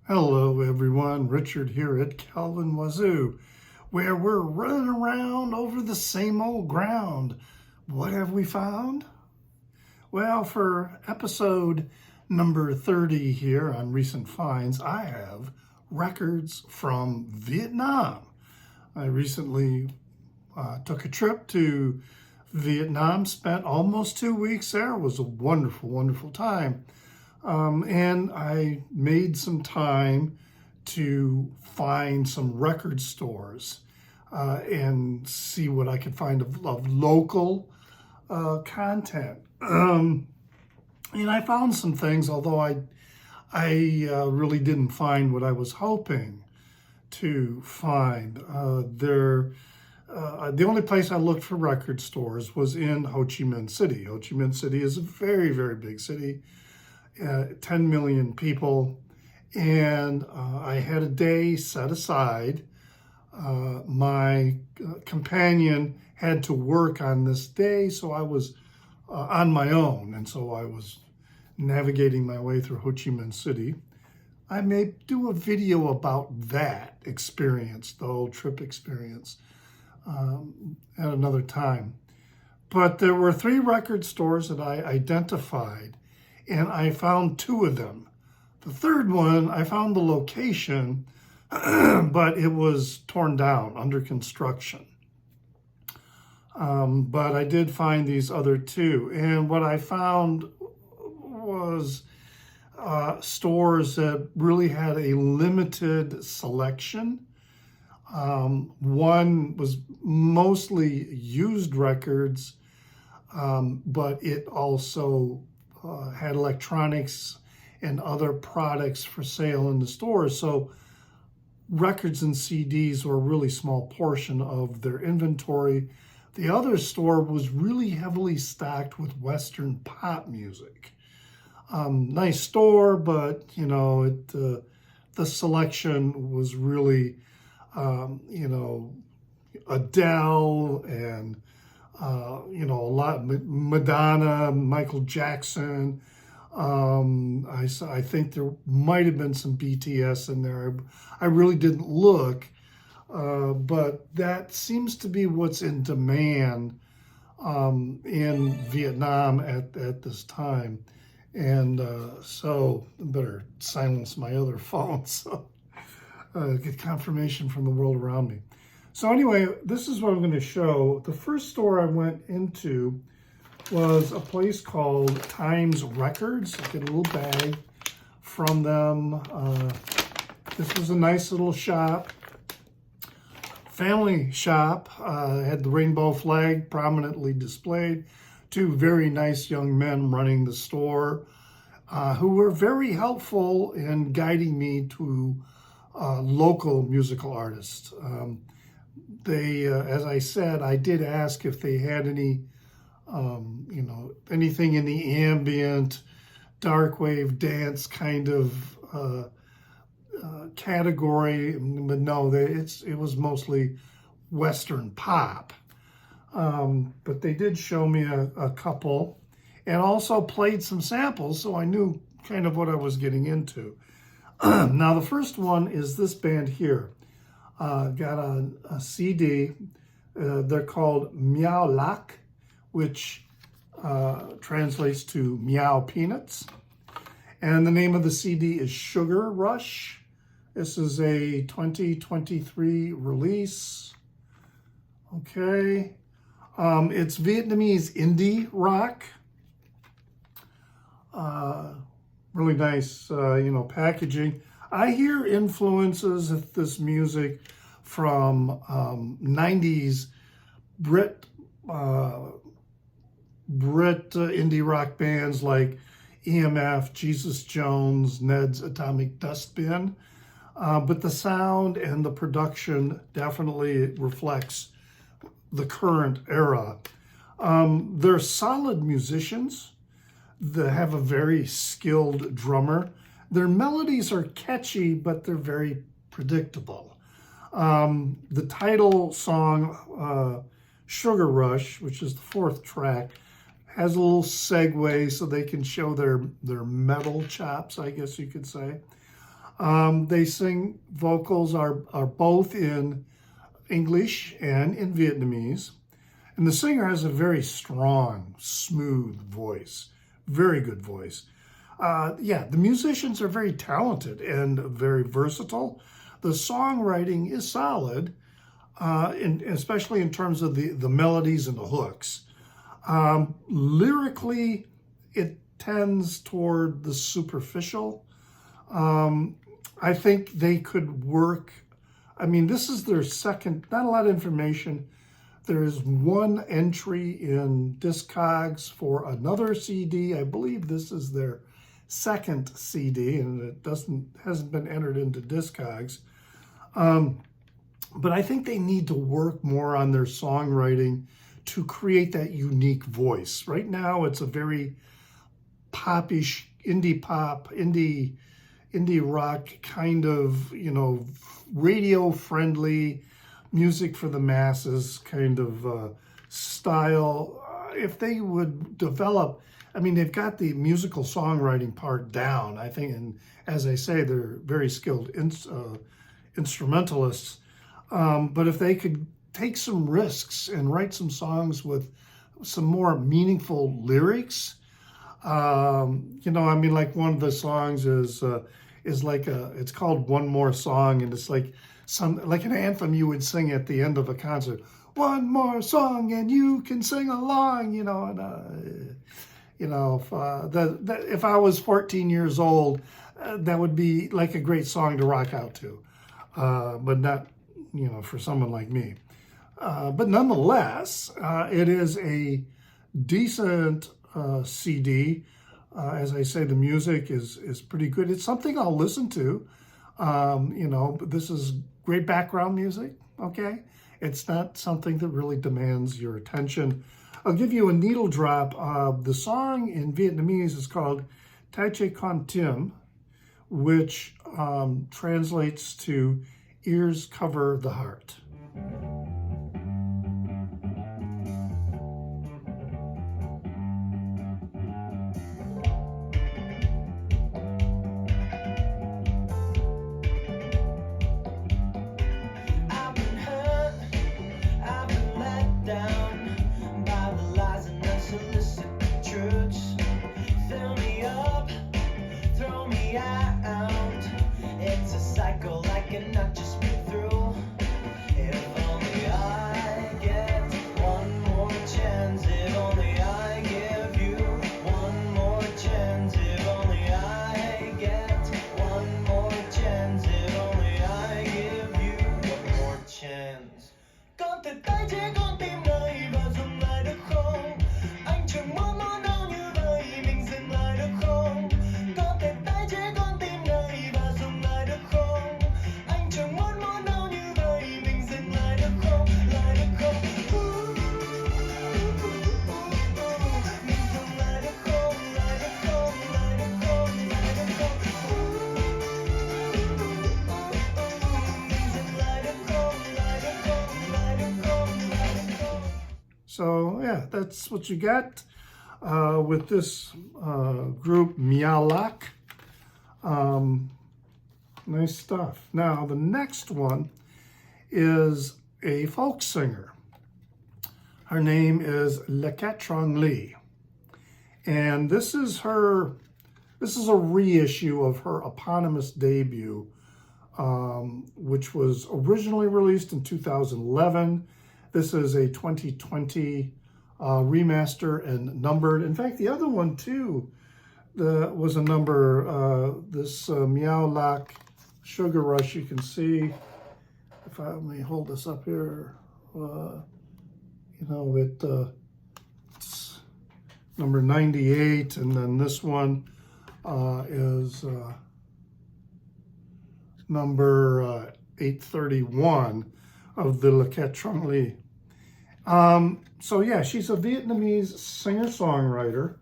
Hello everyone, Richard here at Calvin Wazoo, where we're running around over the same old ground. What have we found? Well, for episode number 30 here on Recent Finds, I have records from Vietnam. I recently took a trip to Vietnam, spent almost 2 weeks there. It was a wonderful, wonderful time. And I made some time to find some record stores and see what I could find of local content. And I found some things, although I really didn't find what I was hoping to find. The only place I looked for record stores was in Ho Chi Minh City. Ho Chi Minh City is a very, very big city. 10 million people, and I had a day set aside. My companion had to work on this day, so I was on my own, and so I was navigating my way through Ho Chi Minh City. I may do a video about that experience, the whole trip experience, at another time. But there were 3 record stores that I identified, and I found 2 of them. The third one, I found the location, but it was torn down, under construction. But I did find these other 2. And what I found was stores that really had a limited selection. One was mostly used records, but it also had electronics and other products for sale in the stores. So records and CDs were a really small portion of their inventory. The other store was really heavily stocked with Western pop music. Nice store, but the selection was really, Adele and a lot, Madonna, Michael Jackson. I think there might have been some BTS in there. I really didn't look, but that seems to be what's in demand in Vietnam at this time. And so I better silence my other phone so get confirmation from the world around me. So anyway, this is what I'm going to show. The first store I went into was a place called Times Records. I get a little bag from them. This was a nice little shop, family shop. Had the rainbow flag prominently displayed. 2 very nice young men running the store who were very helpful in guiding me to local musical artists. They, as I said, I did ask if they had any, anything in the ambient, dark wave dance kind of category, but no, it was mostly Western pop. But they did show me a couple and also played some samples, so I knew kind of what I was getting into. Now, the first one is this band here. Got a CD. They're called Meow, which translates to Meow Peanuts. And the name of the CD is Sugar Rush. This is a 2023 release. Okay. It's Vietnamese indie rock. Really nice, packaging. I hear influences of this music from 90s Brit indie rock bands like EMF, Jesus Jones, Ned's Atomic Dustbin. But the sound and the production definitely reflects the current era. They're solid musicians. They have a very skilled drummer. Their melodies are catchy, but they're very predictable. The title song, Sugar Rush, which is the 4th track, has a little segue so they can show their metal chops, I guess you could say. They sing, vocals are both in English and in Vietnamese. And the singer has a very strong, smooth voice, very good voice. Yeah, the musicians are very talented and very versatile. The songwriting is solid, especially in terms of the melodies and the hooks. Lyrically, it tends toward the superficial. I think they could work. I mean, this is their second, not a lot of information. There is one entry in Discogs for another CD. I believe this is their second CD, and it hasn't been entered into Discogs. But I think they need to work more on their songwriting to create that unique voice. Right now, it's a very popish, indie pop, indie rock kind of, radio-friendly, music for the masses kind of style. If they would develop, I mean, they've got the musical songwriting part down, I think, and as I say, they're very skilled instrumentalists. But if they could take some risks and write some songs with some more meaningful lyrics, I mean, like one of the songs is like it's called One More Song, and it's like an anthem you would sing at the end of a concert. One more song and you can sing along, if I was 14 years old, that would be like a great song to rock out to, but not, for someone like me. But nonetheless, it is a decent CD. As I say, the music is pretty good. It's something I'll listen to. This is great background music, okay? It's not something that really demands your attention. I'll give you a needle drop. The song in Vietnamese is called Tai Che Con Tim, which translates to Ears Cover the Heart. So yeah, that's what you got with this group, Meow. Nice stuff. Now the next one is a folk singer. Her name is Cát Trọng Lý, and this is a reissue of her eponymous debut, which was originally released in 2011. This is a 2020 remaster and numbered. In fact, the other one too was a number. This Meow Sugar Rush, you can see, if I may hold this up here, it's number 98, and then this one is number 831 of the Cát Trọng Lý. So yeah, she's a Vietnamese singer-songwriter,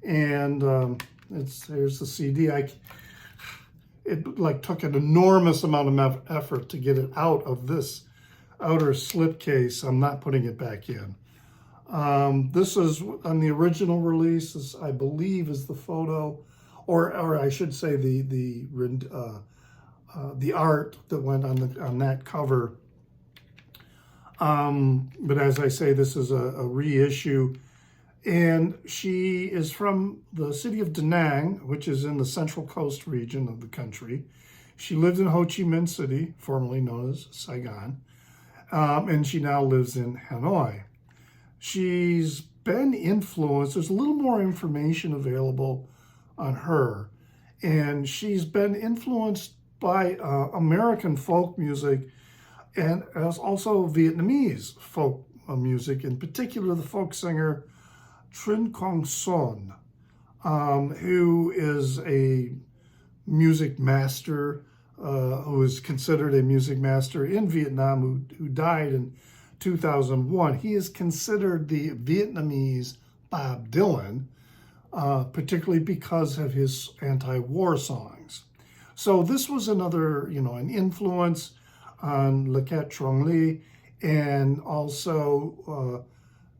and here's the CD. It took an enormous amount of effort to get it out of this outer slipcase. I'm not putting it back in. This is on the original release. This, I believe, is the photo or I should say the art that went on that cover. But as I say, this is a reissue, and she is from the city of Da Nang, which is in the Central Coast region of the country. She lived in Ho Chi Minh City, formerly known as Saigon, and she now lives in Hanoi. She's been influenced. There's a little more information available on her, and she's been influenced by American folk music and also Vietnamese folk music, in particular the folk singer Trinh Quang Son, who is a music master, who is considered a music master in Vietnam, who died in 2001. He is considered the Vietnamese Bob Dylan, particularly because of his anti-war songs. So this was another, an influence on Cát Trọng Lý, and also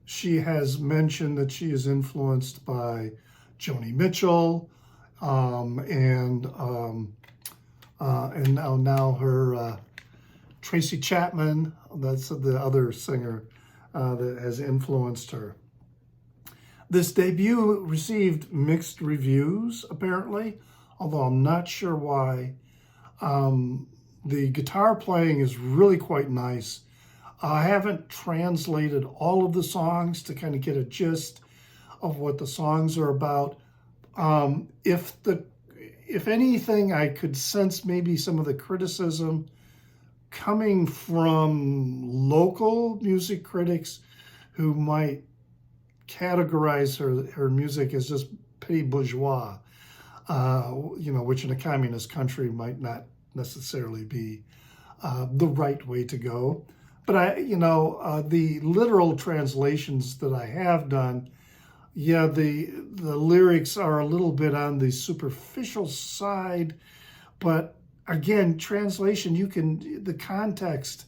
she has mentioned that she is influenced by Joni Mitchell, and now her Tracy Chapman. That's the other singer that has influenced her. This debut received mixed reviews, apparently, although I'm not sure why. The guitar playing is really quite nice. I haven't translated all of the songs to kind of get a gist of what the songs are about. If anything, I could sense maybe some of the criticism coming from local music critics who might categorize her music as just petit bourgeois, which in a communist country might not necessarily be the right way to go. But the literal translations that I have done, the lyrics are a little bit on the superficial side, but again, translation, the context,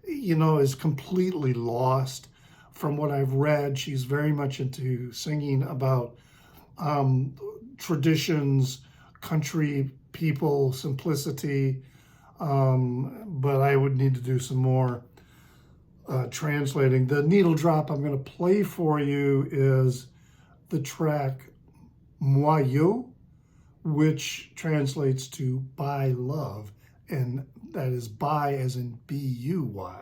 is completely lost. From what I've read, she's very much into singing about traditions, country, people, simplicity, but I would need to do some more translating. The needle drop I'm going to play for you is the track Meow, which translates to by love, and that is by as in B-U-Y.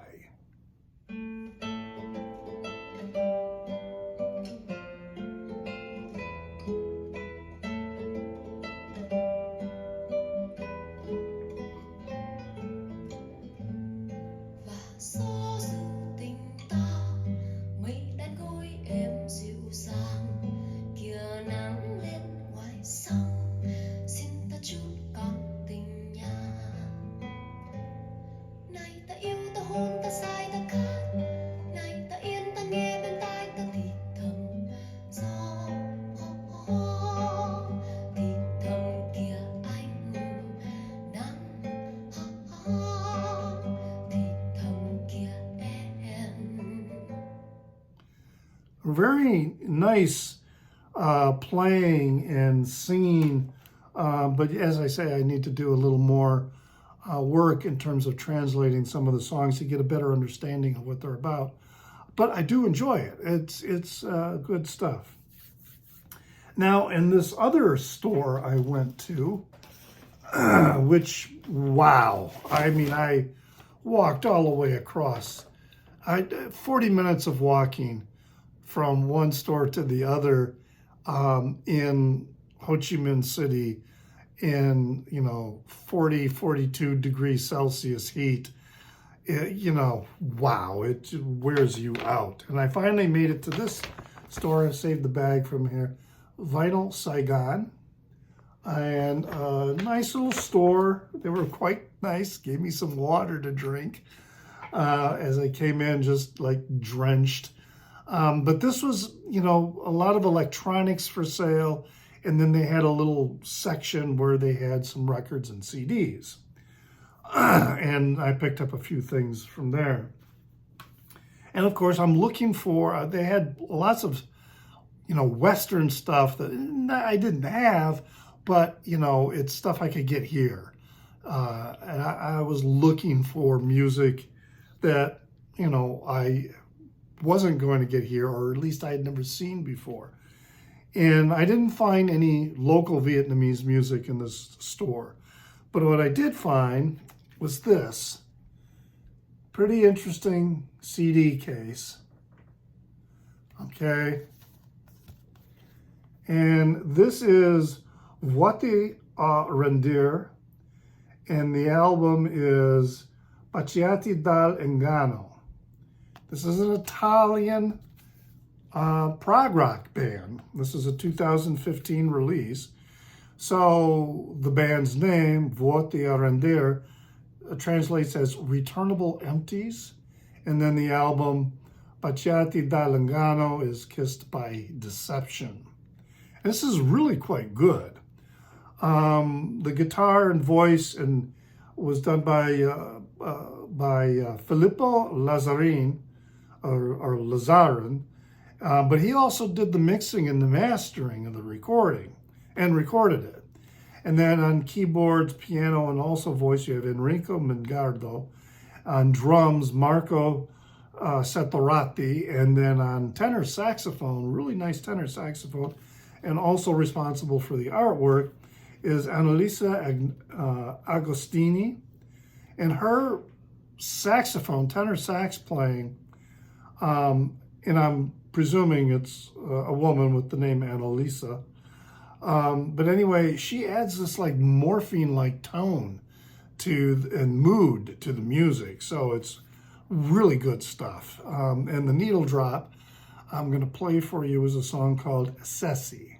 Very nice playing and singing, but as I say, I need to do a little more work in terms of translating some of the songs to get a better understanding of what they're about. But I do enjoy it. It's good stuff. Now, in this other store I went to, which, wow, I walked all the way across. 40 minutes of walking from one store to the other in Ho Chi Minh City in, 40, 42 degrees Celsius heat. Wow, it wears you out. And I finally made it to this store. I saved the bag from here. Vinyl Saigon. And a nice little store. They were quite nice. Gave me some water to drink as I came in, just like drenched. But this was, a lot of electronics for sale. And then they had a little section where they had some records and CDs. And I picked up a few things from there. And of course, I'm looking for, they had lots of, Western stuff that I didn't have, but, you know, it's stuff I could get here. And I was looking for music that, you know, I wasn't going to get here, or at least I had never seen before. And I didn't find any local Vietnamese music in this store. But what I did find was this pretty interesting CD case. Okay. And this is Vuoti Rendere, and the album is Baciati dall Inganno. This is an Italian prog rock band. This is a 2015 release. So the band's name, Vuoti Rendere, translates as Returnable Empties. And then the album, Baciati dall Inganno, is Kissed by Deception. This is really quite good. The guitar and voice was done by Filippo Lazzarin, or Lazzarin, but he also did the mixing and the mastering of the recording and recorded it. And then on keyboards, piano, and also voice, you have Enrico Mingardo. On drums, Marco Settorati. And then on tenor saxophone, really nice tenor saxophone, and also responsible for the artwork, is Annalisa Agostini. And her saxophone, tenor sax playing, and I'm presuming it's a woman with the name Annalisa. But anyway, she adds this like morphine-like tone and mood to the music. So it's really good stuff. And the needle drop I'm going to play for you is a song called Sessi.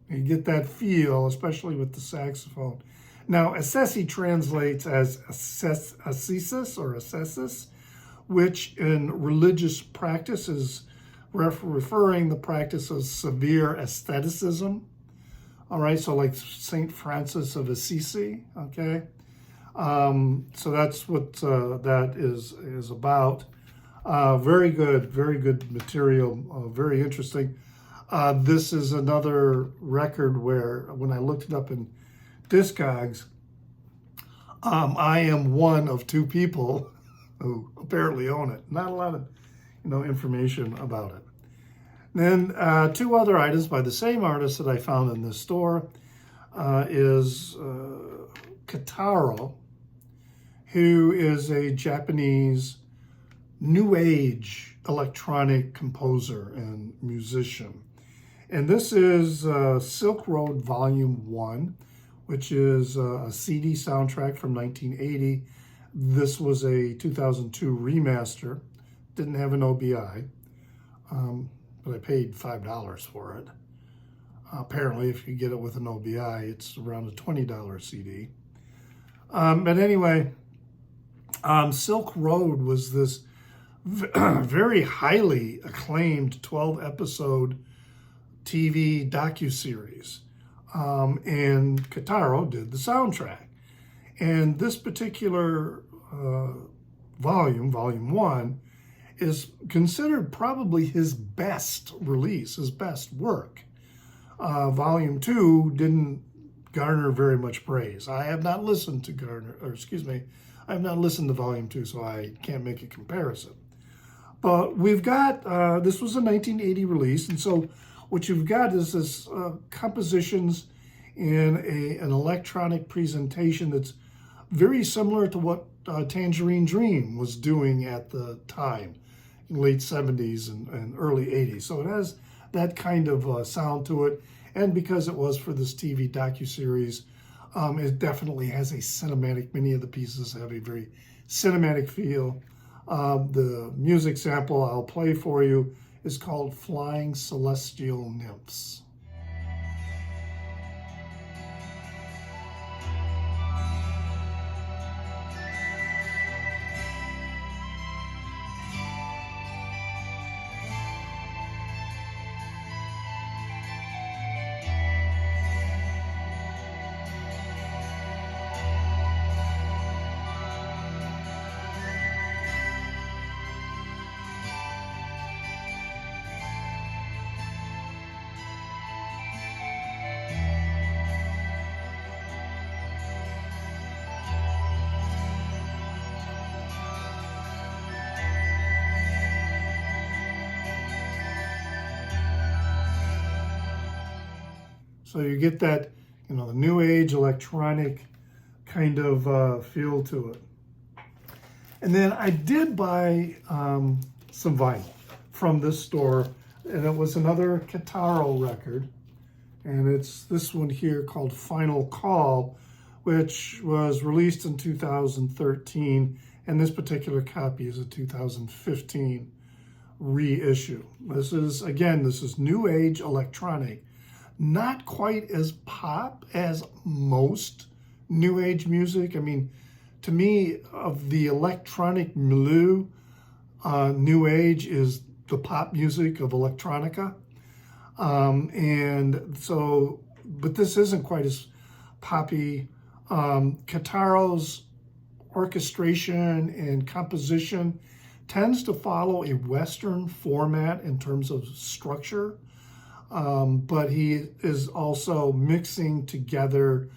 You get that feel, especially with the saxophone. Now, assessi translates as ascesis or ascesis, which in religious practice is referring the practice of severe asceticism. All right, so like St. Francis of Assisi, okay? So that's what that is about. Very good material, very interesting. This is another record where, when I looked it up in Discogs, I am one of two people who apparently own it. Not a lot of, information about it. Then two other items by the same artist that I found in this store is Kitaro, who is a Japanese new age electronic composer and musician. And this is Silk Road Volume 1, which is a CD soundtrack from 1980. This was a 2002 remaster. Didn't have an OBI, but I paid $5 for it. Apparently, if you get it with an OBI, it's around a $20 CD. But anyway, Silk Road was this very highly acclaimed 12-episode TV docuseries, and Kitaro did the soundtrack. And this particular volume 1, is considered probably his best release, his best work. Volume 2 didn't garner very much praise. I have not listened to I have not listened to Volume 2, so I can't make a comparison. But we've got, this was a 1980 release, and so what you've got is this compositions in an electronic presentation that's very similar to what Tangerine Dream was doing at the time, in late 70s and early 80s. So it has that kind of sound to it. And because it was for this TV docuseries, it definitely has a cinematic, many of the pieces have a very cinematic feel. The music sample I'll play for you is called Flying Celestial Nymphs. So you get that, the new age electronic kind of feel to it. And then I did buy some vinyl from this store, and it was another Kitaro record. And it's this one here called Final Call, which was released in 2013. And this particular copy is a 2015 reissue. This is new age electronic. Not quite as pop as most new age music. I mean, to me, of the electronic milieu, new age is the pop music of electronica. And so, but this isn't quite as poppy. Kitaro's orchestration and composition tends to follow a Western format in terms of structure. But he is also mixing together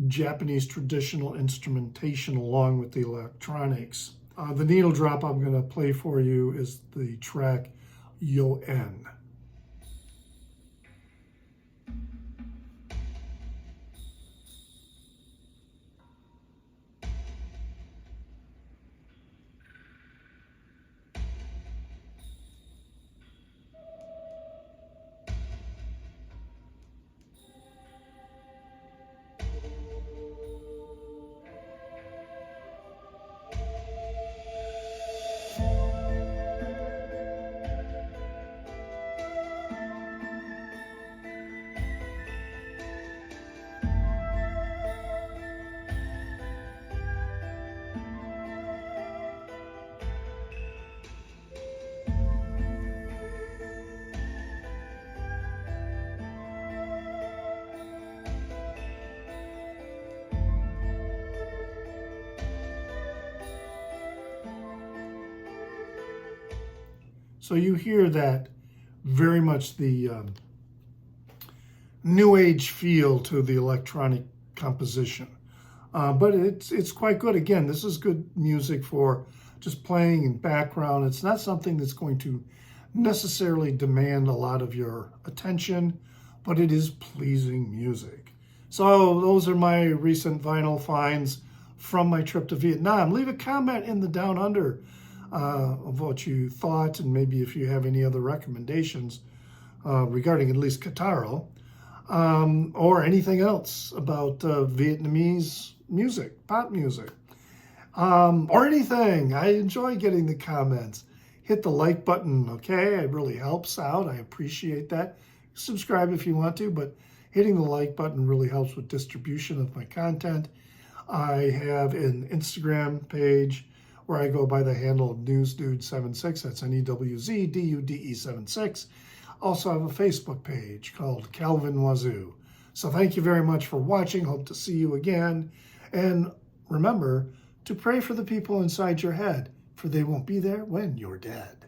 Japanese traditional instrumentation along with the electronics. The needle drop I'm going to play for you is the track Yo-En. So you hear that very much the new age feel to the electronic composition. But it's quite good. Again, this is good music for just playing in background. It's not something that's going to necessarily demand a lot of your attention, but it is pleasing music. So those are my recent vinyl finds from my trip to Vietnam. Leave a comment in the Down Under of what you thought, and maybe if you have any other recommendations regarding at least Kitaro, or anything else about Vietnamese music, pop music, or anything. I enjoy getting the comments. Hit the like button, okay? It really helps out. I appreciate that. Subscribe if you want to, but hitting the like button really helps with distribution of my content. I have an Instagram page where I go by the handle of NewsDude76. That's NEWZDUDE76. Also have a Facebook page called Calvin Wazoo. So thank you very much for watching. Hope to see you again. And remember to pray for the people inside your head, for they won't be there when you're dead.